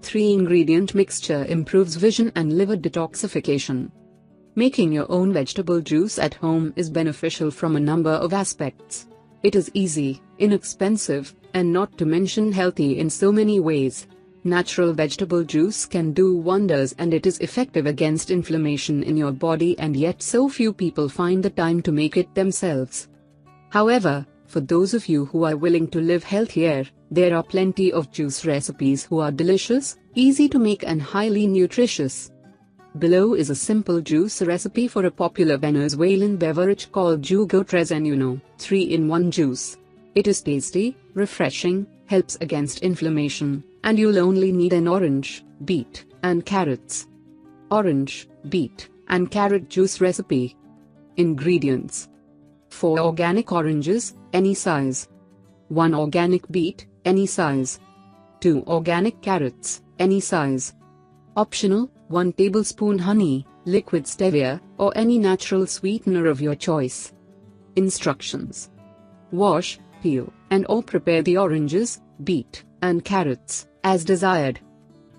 3-ingredient mixture improves vision and liver detoxification. Making your own vegetable juice at home is beneficial from a number of aspects. It is easy, inexpensive, and not to mention healthy in so many ways. Natural vegetable juice can do wonders, and it is effective against inflammation in your body, and yet so few people find the time to make it themselves. However, for those of you who are willing to live healthier, there are plenty of juice recipes who are delicious, easy to make and highly nutritious. Below is a simple juice recipe for a popular Venezuelan beverage called Jugo Tres en Uno, 3-in-1 juice. It is tasty, refreshing, helps against inflammation, and you'll only need an orange, beet, and carrots. Orange, beet, and carrot juice recipe. Ingredients: 4 organic oranges, any size. 1 organic beet, any size. 2 organic carrots, any size. Optional: 1 tablespoon honey, liquid stevia, or any natural sweetener of your choice. Instructions: wash, peel, and/or prepare the oranges, beet, and carrots, as desired.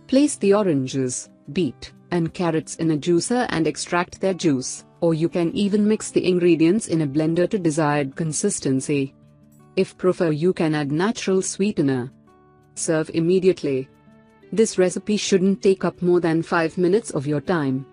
Place the oranges, beet, and carrots in a juicer and extract their juice, or you can even mix the ingredients in a blender to desired consistency. If prefer, you can add natural sweetener. Serve immediately. This recipe shouldn't take up more than 5 minutes of your time.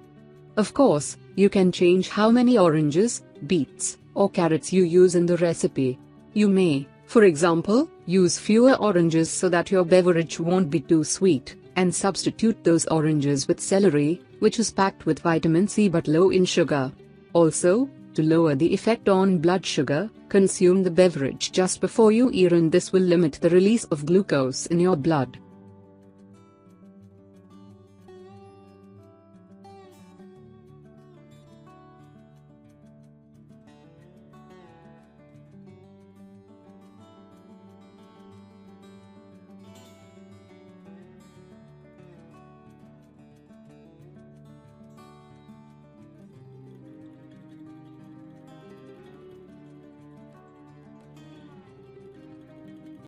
Of course, you can change how many oranges, beets, or carrots you use in the recipe. You may, for example, use fewer oranges so that your beverage won't be too sweet, and substitute those oranges with celery, which is packed with vitamin C but low in sugar. Also, to lower the effect on blood sugar, consume the beverage just before you eat, and this will limit the release of glucose in your blood.